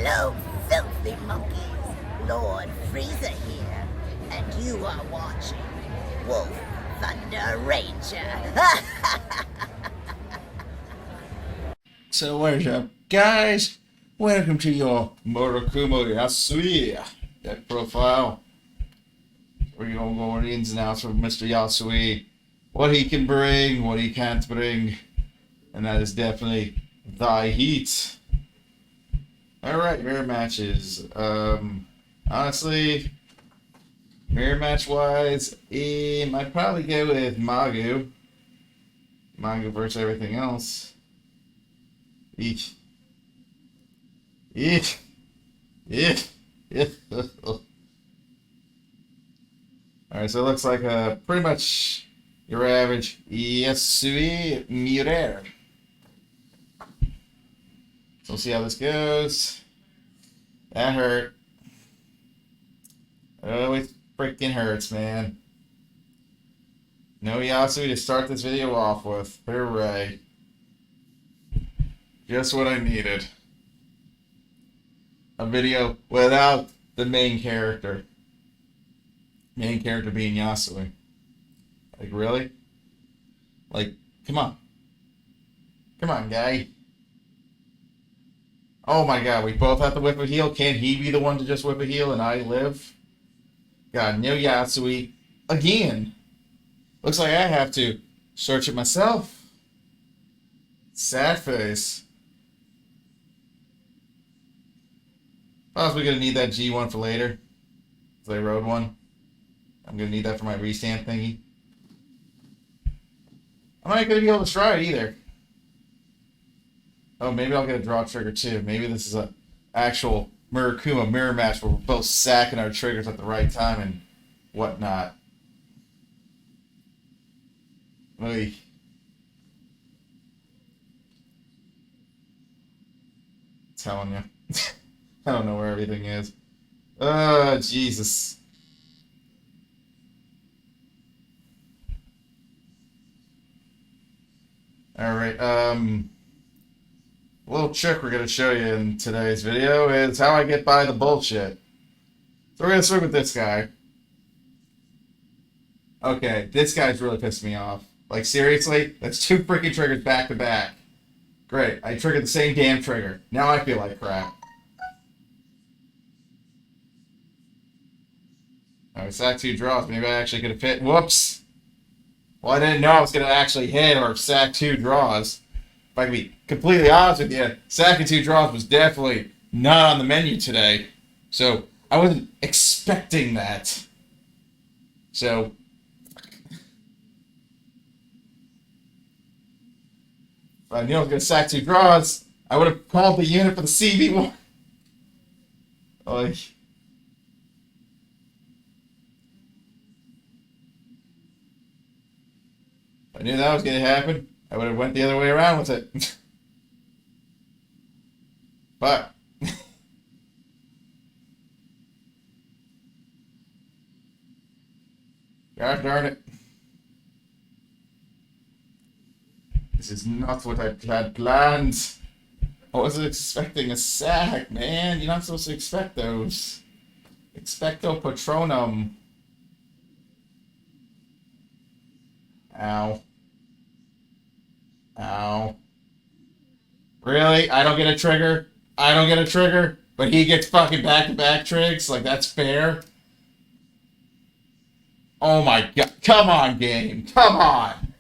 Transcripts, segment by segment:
Hello, filthy monkeys. Lord Freezer here, and you are watching Wolf Thunder Ranger. So what is up, guys? Welcome to your Murakumo Yasuie deck profile. We're gonna go over the ins and outs of Mr. Yasuie, what he can bring, what he can't bring, and that is definitely thy heat. Alright, mirror matches. Honestly, mirror match wise, I'd probably go with Magu. Magu versus everything else. Eek. Eek. Eek. Eek. Alright, so it looks like pretty much your average Yasuie Murer. So we'll see how this goes. That hurt. Oh, it freaking hurts, man. No Yasuie to start this video off with. Hooray. Just what I needed. A video without the main character. Main character being Yasuie. Like, really? Like, come on. Come on, guy. Oh my god, we both have to whip a heal? Can't he be the one to just whip a heal and I live? God, no Yasuie. Again. Looks like I have to search it myself. Sad face. Possibly gonna need that G1 for later. Because I rode one. I'm gonna need that for my restamp thingy. I'm not gonna be able to try it either. Oh, maybe I'll get a draw trigger too. Maybe this is a actual Murakumo mirror match where we're both sacking our triggers at the right time and whatnot. Oy. Telling you. I don't know where everything is. Jesus. Alright, a little trick we're going to show you in today's video is how I get by the bullshit. So we're going to start with this guy. Okay, this guy's really pissed me off. Like, seriously? That's two freaking triggers back to back. Great, I triggered the same damn trigger. Now I feel like crap. Alright, sack two draws. Maybe I actually could have hit. Whoops! Well, I didn't know I was going to actually hit or sack two draws. If I can be completely honest with you, sacking two draws was definitely not on the menu today. So, I wasn't expecting that. So, if I knew I was going to sack two draws, I would have called the unit for the CB1. Like, if I knew that was going to happen, I would have went the other way around with it. But gosh darn it. This is not what I had planned. I wasn't expecting a sack, man. You're not supposed to expect those. Expecto Patronum. Ow. Ow. Really? I don't get a trigger? I don't get a trigger? But he gets fucking back-to-back trigs? Like, that's fair? Oh my god. Come on, game. Come on.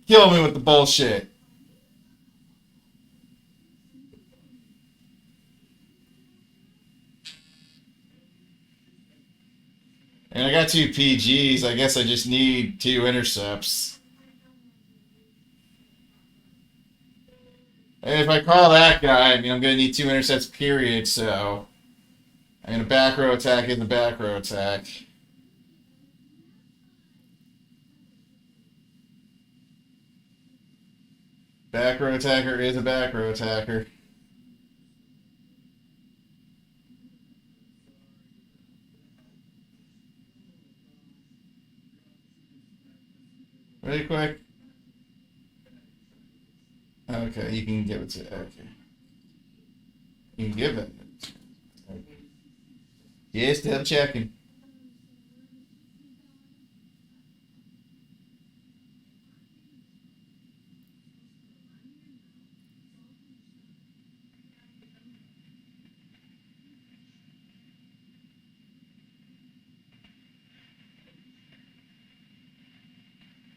Kill me with the bullshit. And I got two PGs. I guess I just need two intercepts. And if I call that guy, I mean, I'm going to need two intercepts, period, so I'm going to back row attack in the back row attack. Back row attacker is a back row attacker. Really quick. Okay, you can give it to... Okay. You can give it. Yeah, still checking.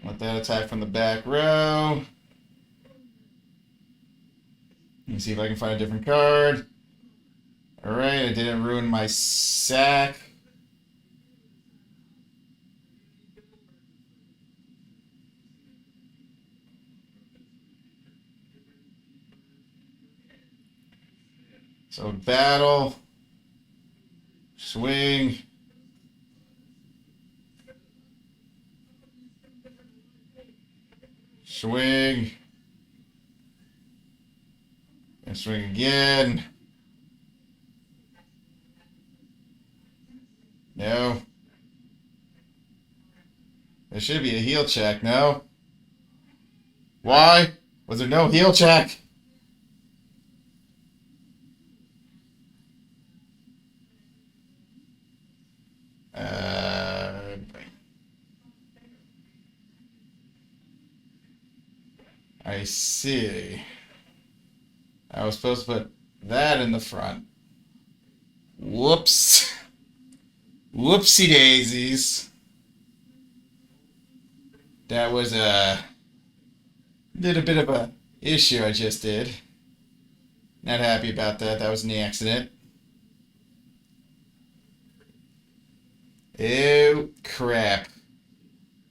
Let that attack from the back row. Let me see if I can find a different card. Alright, I didn't ruin my sack. So battle. Swing. Swing. And swing again. No. There should be a heal check, no? Why? Was there no heal check? I see. I was supposed to put that in the front. Whoops. Whoopsie daisies. That was a little bit of a issue I just did. Not happy about that. That was an accident. Oh, crap.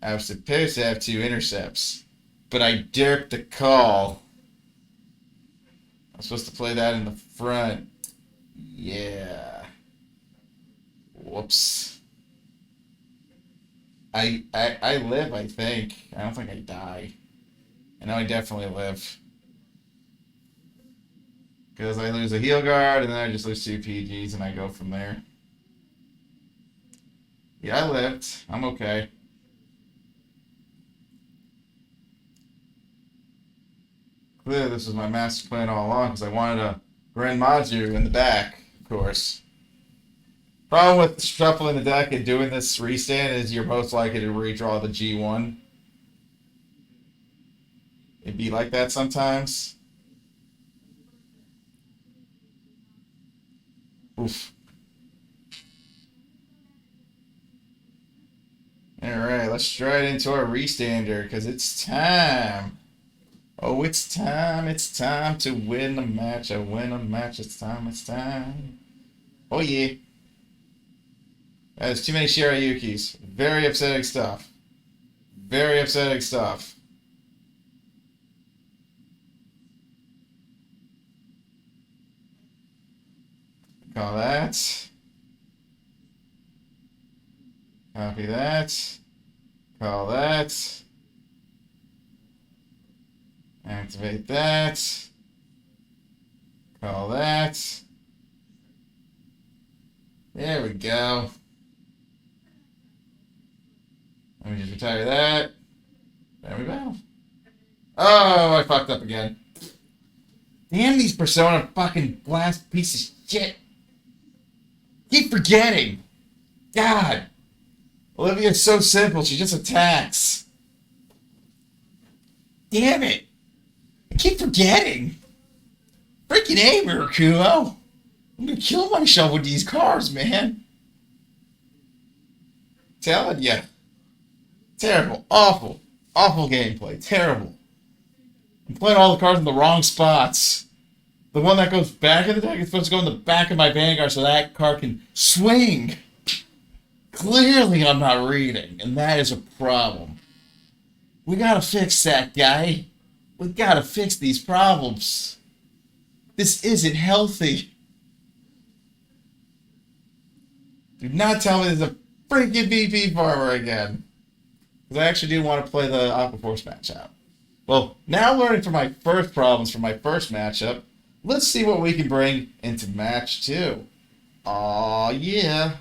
I was supposed to have 2 intercepts, but I derped the call. I'm supposed to play that in the front. Yeah. Whoops. I live, I think. I don't think I die. I know I definitely live. Because I lose a heal guard, and then I just lose 2 PGs, and I go from there. Yeah, I lived. I'm okay. Clearly, this was my master plan all along, because I wanted a Grand Maju in the back, of course. Problem with shuffling the deck and doing this restand is you're most likely to redraw the G1. It'd be like that sometimes. Oof. Alright, let's stride into our restander, because it's time. Oh, it's time. It's time to win a match. I win a match. It's time. It's time. Oh, yeah. There's too many Shirayukis. Very upsetting stuff. Very upsetting stuff. Call that. Copy that. Call that. Activate that. Call that. There we go. Let me just retire that. There we go. Oh, I fucked up again. Damn these Persona fucking blast pieces of shit. Keep forgetting. God. Olivia's so simple, she just attacks. Damn it. I keep forgetting. Freaking A, Murakumo. I'm gonna kill myself with these cards, man. Telling ya. Terrible. Awful. Awful gameplay. Terrible. I'm playing all the cards in the wrong spots. The one that goes back in the deck is supposed to go in the back of my Vanguard so that card can swing. Clearly I'm not reading, and that is a problem. We gotta fix that, guy. We gotta fix these problems. This isn't healthy. Do not tell me there's a freaking VP farmer again. Because I actually do want to play the Aqua Force matchup. Well, now learning from my first problems from my first matchup, let's see what we can bring into match 2. Aw, yeah.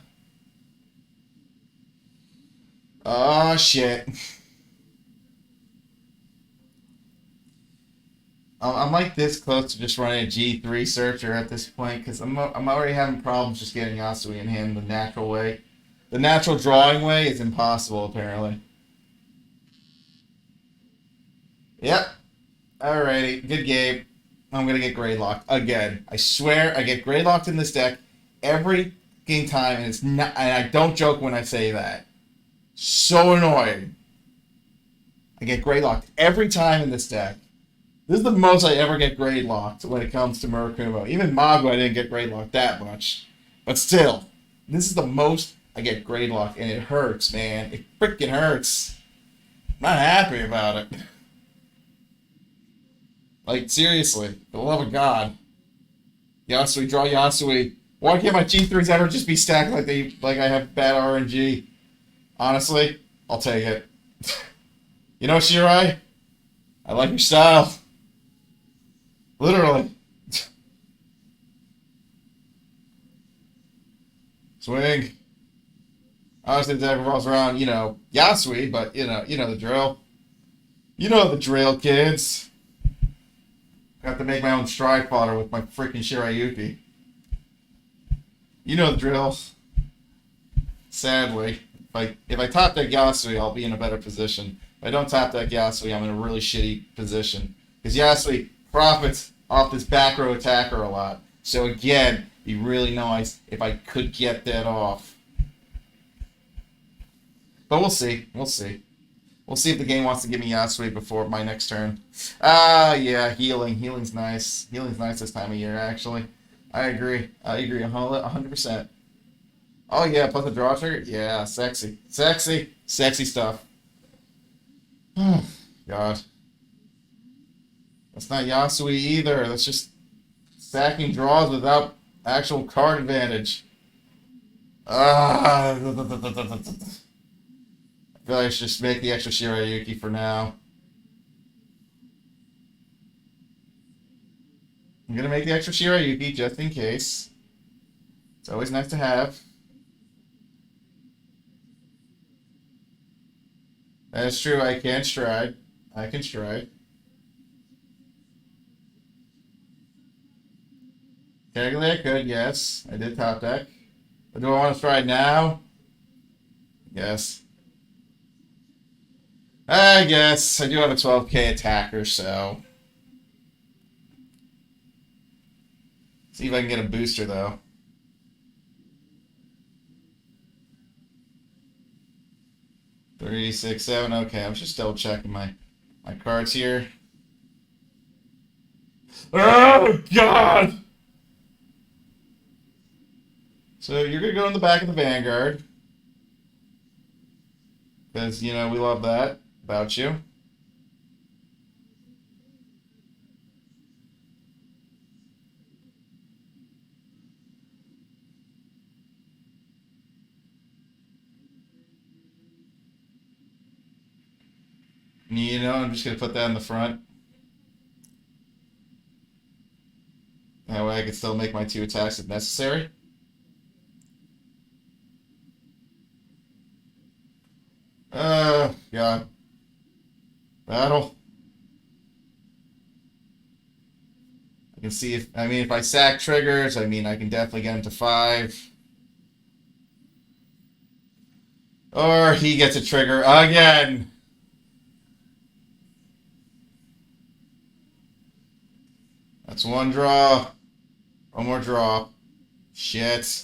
Aw, shit. I'm like this close to just running a G3 searcher at this point because I'm already having problems just getting Yasuie in hand the natural way. The natural drawing way is impossible apparently. Yep. Alrighty. Good game. I'm gonna get grade locked again. I swear I get grade locked in this deck every game time, and it's not. And I don't joke when I say that. So annoying. I get grade locked every time in this deck. This is the most I ever get grade locked when it comes to Murakumo. Even Mago, I didn't get grade locked that much. But still, this is the most I get grade locked, and it hurts, man. It freaking hurts. I'm not happy about it. Like, seriously, for the love of God. Yasuie, draw Yasuie. Why can't my G3s ever just be stacked like I have bad RNG? Honestly, I'll take it. You know, Shirai? I like your style. Literally. Swing. Honestly, the deck revolves around, Yasui, but you know the drill. You know the drill, kids. I have to make my own stride fodder with my freaking Shirayuki. You know the drill. Sadly, if I top deck Yasui, I'll be in a better position. If I don't top deck Yasui, I'm in a really shitty position. Because Yasui profits off this back row attacker a lot. So again, it'd be really nice if I could get that off. But we'll see. We'll see. We'll see if the game wants to give me Yasui before my next turn. Yeah, healing. Healing's nice. Healing's nice this time of year, actually. I agree. 100%. Oh, yeah, plus the draw trigger? Yeah, sexy. Sexy. Sexy stuff. God. That's not Yasui either. That's just stacking draws without actual card advantage. I feel like I should just make the extra Shirayuki for now. I'm gonna make the extra Shirayuki just in case. It's always nice to have. That's true, I can stride. I can stride. Technically I could, yes. I did top deck. But do I want to stride now? Yes. I guess. I do have a 12k attacker, so... See if I can get a booster, though. Three, 6, 7. Okay, I'm just double checking my cards here. Oh, God! So you're going to go in the back of the Vanguard. Because, we love that about you. I'm just going to put that in the front. That way I can still make my 2 attacks if necessary. God. Battle. I can see if I sack triggers, I can definitely get him to 5. Or he gets a trigger again. That's 1 draw. 1 more draw. Shit.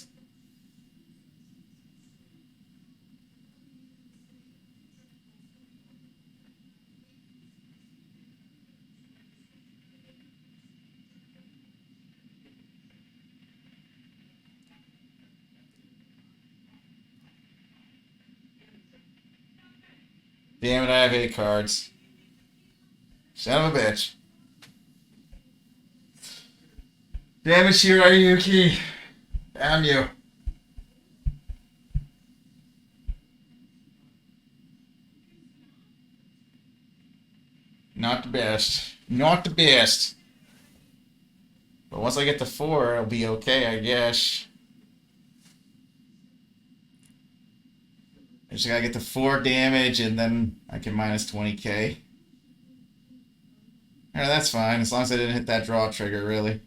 Damn it, I have 8 cards. Son of a bitch. Damn it, Shirayuki. Damn you. Not the best. Not the best. But once I get to 4, it'll be okay, I guess. I just gotta get to 4 damage, and then I can minus 20k. Yeah, that's fine, as long as I didn't hit that draw trigger, really.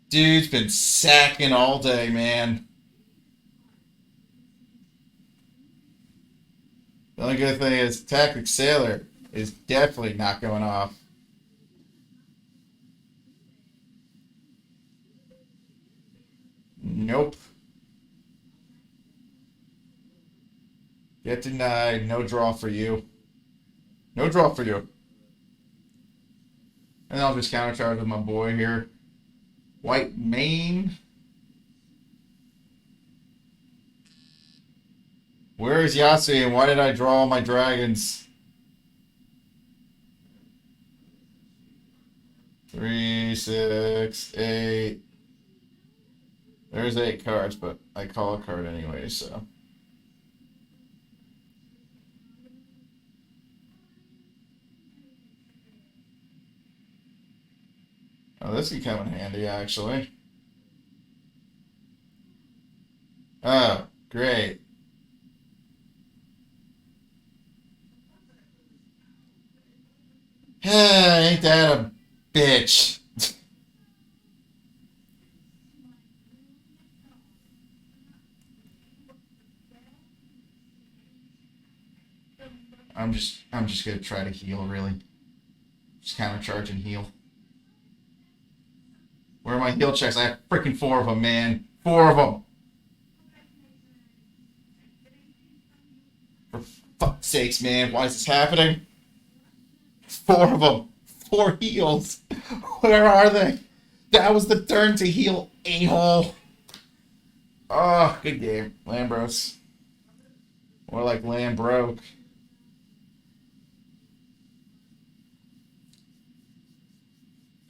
Dude's been sacking all day, man. The only good thing is Tactic Sailor is definitely not going off. Nope. Get denied. No draw for you. No draw for you. And I'll just countercharge with my boy here. White mane. Where is Yasuie and why did I draw all my dragons? 3, 6, 8. There's 8 cards, but I call a card anyway, so. Oh, this could come in handy, actually. Oh, great. Ain't that a bitch? I'm just gonna try to heal, really. Just countercharge and heal. Where are my heal checks? I have freaking 4 of them, man. 4 of them. For fuck's sakes, man. Why is this happening? 4 of them. 4 heals. Where are they? That was the turn to heal, a-hole. Oh, good game. Lambros. More like Lambroke.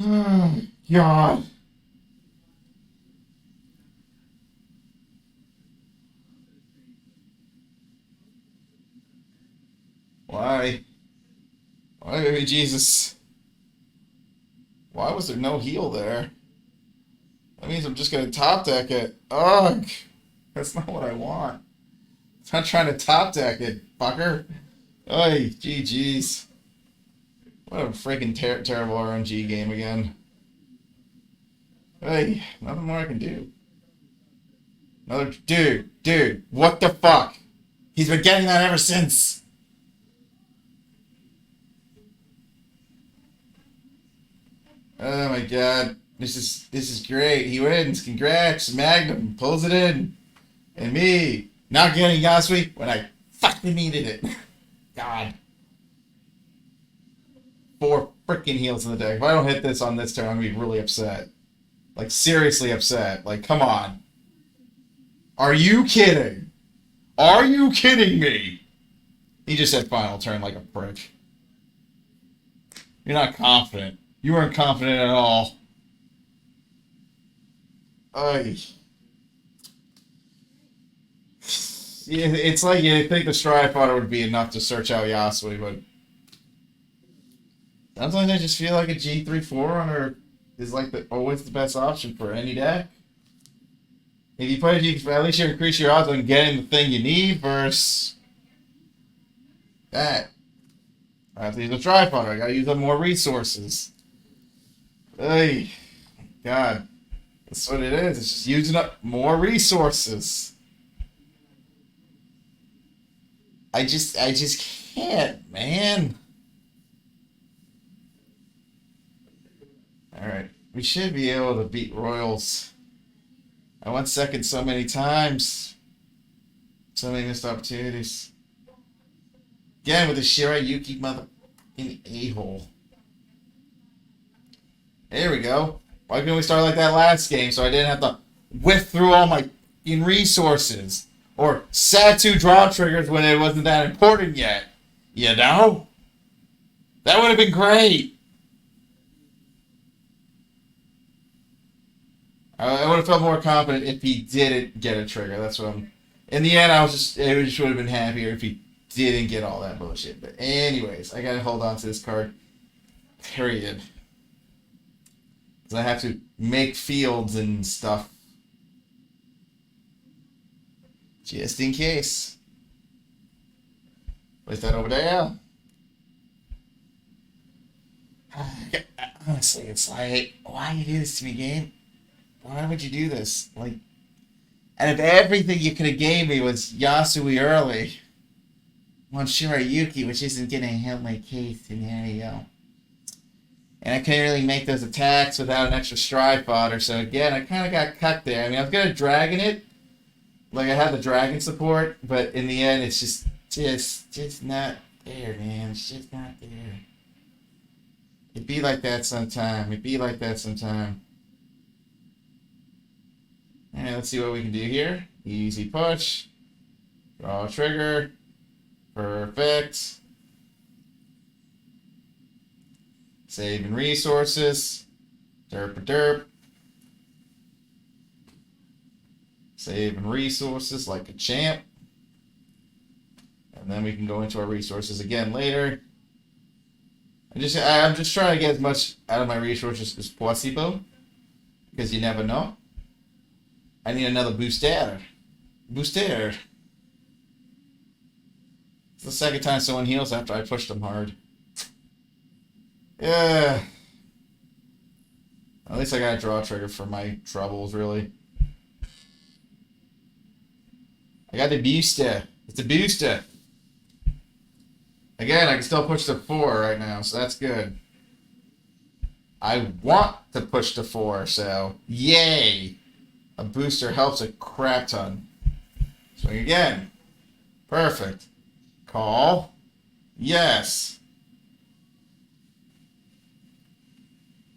Oh, God. Why? Why, baby Jesus? Why was there no heal there? That means I'm just gonna top deck it. Ugh! That's not what I want. I'm not trying to top deck it, fucker. Oy, GG's. What a freaking terrible RNG game again. Hey, nothing more I can do. Another dude, what the fuck? He's been getting that ever since. Oh my god, this is great. He wins. Congrats, Magnum pulls it in, and me not getting Yasuie when I fucking needed it. God. 4 freaking heals in the deck. If I don't hit this on this turn, I'm gonna be really upset. Like, seriously upset. Like, come on. Are you kidding? Are you kidding me? He just said final turn like a prick. You're not confident. You weren't confident at all. Ay. Yeah, it's like you think the Stride Fighter would be enough to search out Yasuie, but sometimes I just feel like a G3 Forerunner is like always the best option for any deck. If you play a G, at least you increase your odds on getting the thing you need versus that. I have to use a tripod. I gotta use up more resources. Hey, God, that's what it is. It's just using up more resources. I just can't, man. Alright, we should be able to beat Royals. I went second so many times. So many missed opportunities. Again with the Shirayuki motherfucking a-hole. There we go. Why couldn't we start like that last game so I didn't have to whiff through all my resources? Or Satu draw triggers when it wasn't that important yet. You know? That would have been great. I would have felt more confident if he didn't get a trigger. That's what I'm... In the end, it just would have been happier if he didn't get all that bullshit. But anyways, I gotta hold on to this card. Period. Because I have to make fields and stuff. Just in case. Place that over there. Honestly, it's like, why you do this to me, game? Why would you do this? Like, and if everything you could have gave me was Yasuie early, on Shirayuki, which isn't gonna help my case, and there you go. And I couldn't really make those attacks without an extra stride fodder, so again, I kind of got cut there. I mean, I was gonna dragon it, like I had the dragon support, but in the end, it's just not there, man. It's just not there. It be like that sometime. It be like that sometime. Alright, let's see what we can do here. Easy push. Draw a trigger. Perfect. Saving resources. Derp derp. Saving resources like a champ. And then we can go into our resources again later. I'm just trying to get as much out of my resources as possible. Because you never know. I need another booster. Booster. It's the second time someone heals after I pushed them hard. Yeah. At least I got a draw trigger for my troubles, really. I got the booster. It's a booster. Again, I can still push to 4 right now, so that's good. I want to push to 4, so yay! A booster helps a crap ton. Swing again. Perfect. Call. Yes.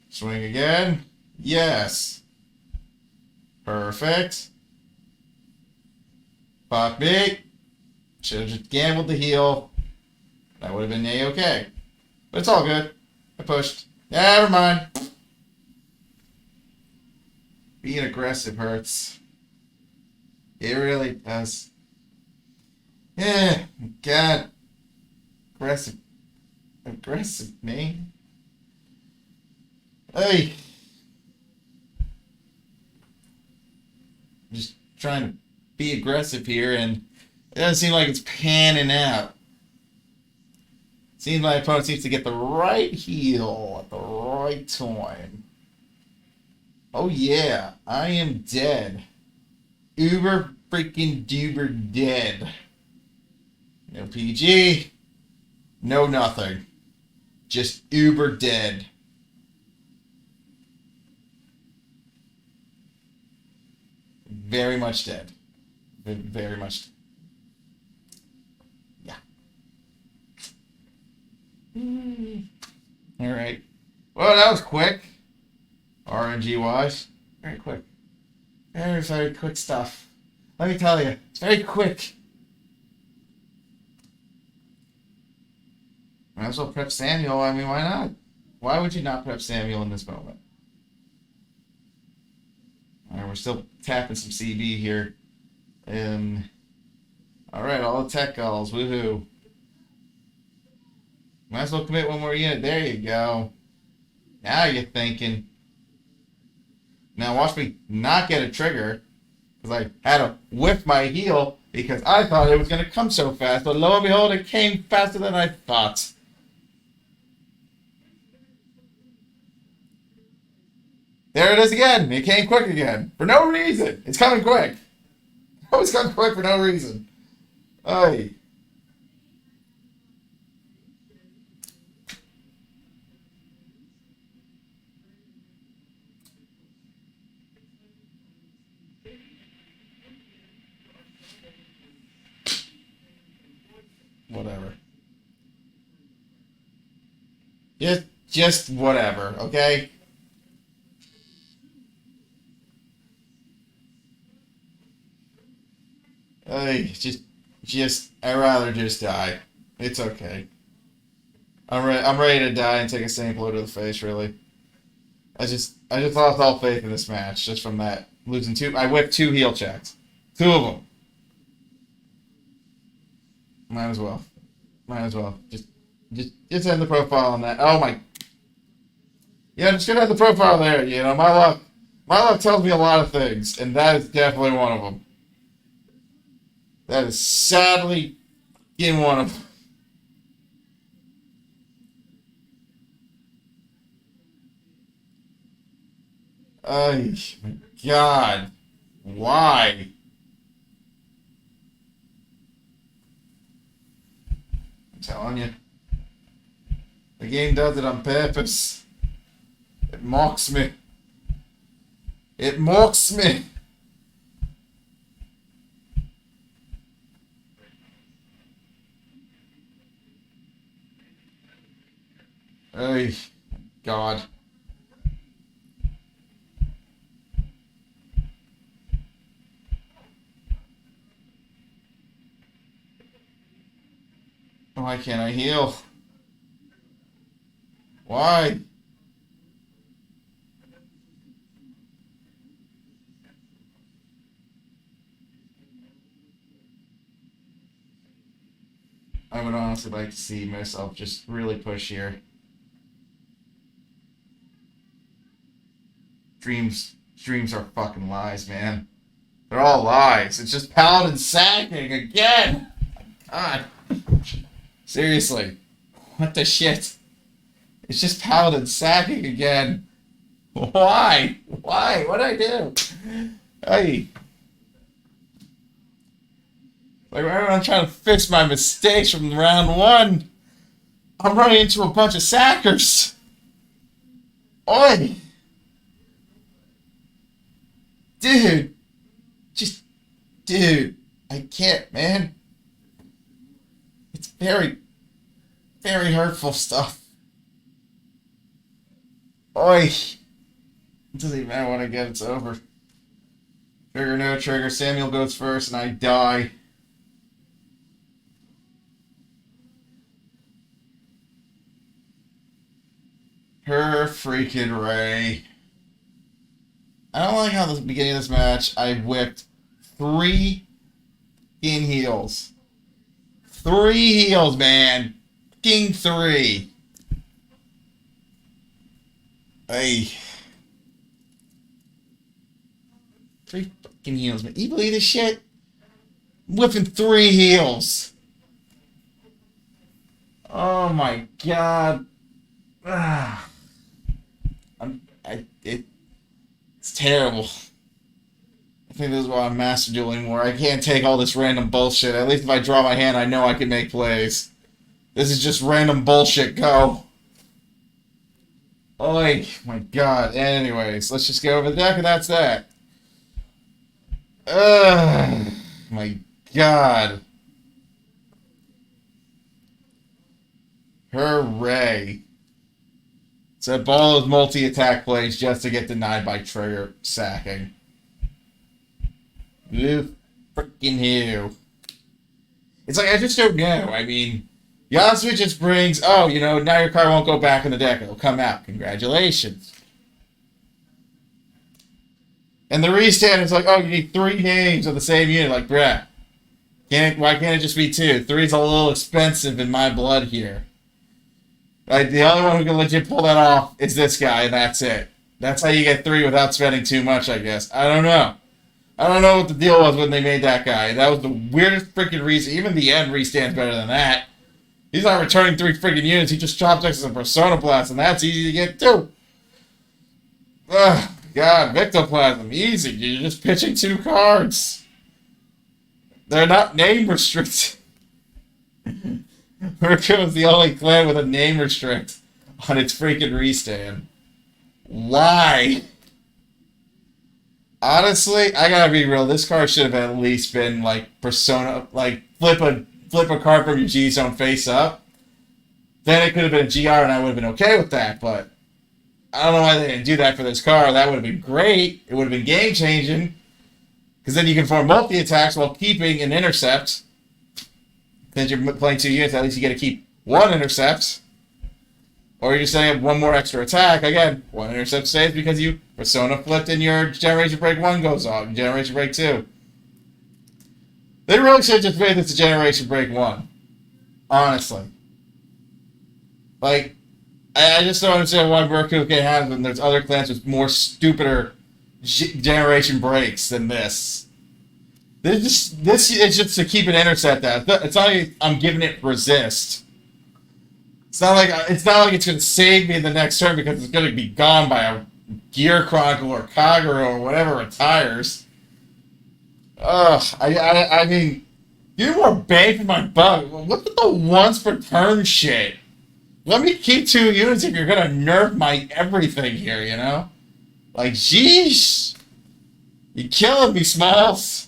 Swing again. Yes. Perfect. Fuck me. Should have just gambled the heal. That would have been A-okay. But it's all good. I pushed. Never mind. Being aggressive hurts. It really does. Yeah. God. Aggressive. Aggressive, man. Hey. I'm just trying to be aggressive here, and it doesn't seem like it's panning out. Seems my opponent seems to get the right heal at the right time. Oh yeah, I am dead. Uber freaking duper dead. No PG. No nothing. Just uber dead. Very much dead. Very much. Yeah. Alright. Well, that was quick. RNG wise. Very quick. Very, very quick stuff. Let me tell you, it's very quick. Might as well prep Samuel. I mean, why not? Why would you not prep Samuel in this moment? Alright, we're still tapping some CB here. Alright, all the tech calls. Woohoo. Might as well commit one more unit. There you go. Now you're thinking. Now watch me not get a trigger. Because I had to whiff my heal. Because I thought it was going to come so fast. But lo and behold, it came faster than I thought. There it is again. It came quick again. For no reason. It's coming quick. Oh, it's coming quick for no reason. Ay. Whatever. Just whatever, okay? I'd rather just die. It's okay. I'm ready to die and take a same blow to the face, really. I just lost all faith in this match, just from that. Losing two, I whipped 2 heal checks. 2 of them. Might as well. Just end the profile on that. Oh my. Yeah, just gonna have the profile there, you know, my luck tells me a lot of things, and that is definitely one of them. That is sadly in one of them. Oh my god. Why? I'm telling you. The game does it on purpose. It mocks me. It mocks me. Oh, God. Why can't I heal? Why? I would honestly like to see myself just really push here. Dreams are fucking lies, man. They're all lies. It's just Paladin sacking again! God. Seriously. What the shit? It's just Paladin sacking again. Why? Why? What'd I do? Hey. Like, I'm trying to fix my mistakes from round one. I'm running into a bunch of sackers. Oi! Dude. Dude. I can't, man. It's very, very hurtful stuff. Oi! It doesn't even matter when I get it's over. Trigger, no trigger. Samuel goes first and I die. Her freaking Ray. I don't like how the beginning of this match I whipped 3 in heals. 3 heals, man. King 3. Hey. 3 fucking heals, man. You believe this shit? I'm whipping 3 heals. Oh my god. Ah. It's terrible. I think this is why I'm master dueling more. I can't take all this random bullshit. At least if I draw my hand, I know I can make plays. This is just random bullshit. Go. Oh my god. Anyways, let's just go over the deck and that's that. My god. Hooray. So ball of multi-attack plays just to get denied by trigger sacking. You freaking hell. It's like, I just don't know. I mean, Yasuie just brings, oh, you know, now your card won't go back in the deck. It'll come out. Congratulations. And the restand is like, oh, you need 3 names of the same unit. Like, bruh, why can't it just be 2? 3's a little expensive in my blood here. Like, the only one who can legit pull that off is this guy, and that's it. That's how you get 3 without spending too much, I guess. I don't know. I don't know what the deal was when they made that guy. That was the weirdest freaking reason. Even the end restand's better than that. He's not returning 3 freaking units. He just chops next to a Persona Blast, and that's easy to get too. Ugh, God, Victoplasm, easy. You're just pitching 2 cards. They're not name restricted. Murakumo is the only clan with a name restrict on its freaking restand. Why? Honestly, I gotta be real. This card should have at least been like Persona, like flip a card from your G zone face up. Then it could have been a GR and I would have been okay with that. But I don't know why they didn't do that for this card. That would have been great. It would have been game changing. Because then you can form multi attacks while keeping an intercept. Since you're playing 2 units, at least you get to keep 1 intercept. Or you're setting up 1 more extra attack. Again, 1 intercept stays because you Persona flipped and your Generation Break 1 goes off. Generation Break 2. They really should have just made this a Generation Break 1. Honestly. Like, I just don't understand why Murakumo can't have when there's other clans with more stupider Generation Breaks than this. This is just to keep an intercept out. It's not like I'm giving it resist. It's not like it's going to save me the next turn because it's going to be gone by a Gear Chronicle or Kagero or whatever retires. Ugh, I mean, give me more bang for my buck. Look at the once per turn shit. Let me keep 2 units if you're gonna nerf my everything here, you know? Like, jeez. You're killing me, Smalls.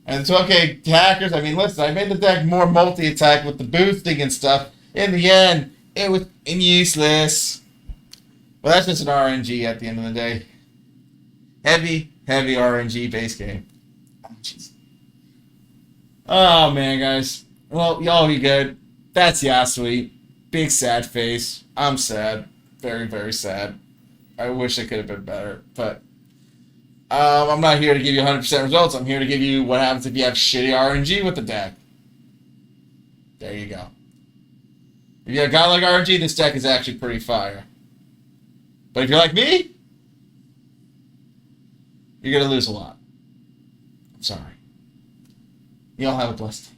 And so, okay, attackers, I mean, listen, I made the deck more multi-attack with the boosting and stuff. In the end, it was useless. Well, that's just an RNG at the end of the day. Heavy RNG base game. Oh, jeez. Oh, man, guys. Well, y'all be good. That's Yasuie. Big sad face. I'm sad. Very, very sad. I wish it could have been better, but I'm not here to give you 100% results. I'm here to give you what happens if you have shitty RNG with the deck. There you go. If you have godlike RNG, this deck is actually pretty fire. But if you're like me, you're going to lose a lot. I'm sorry. Y'all have a blessed day.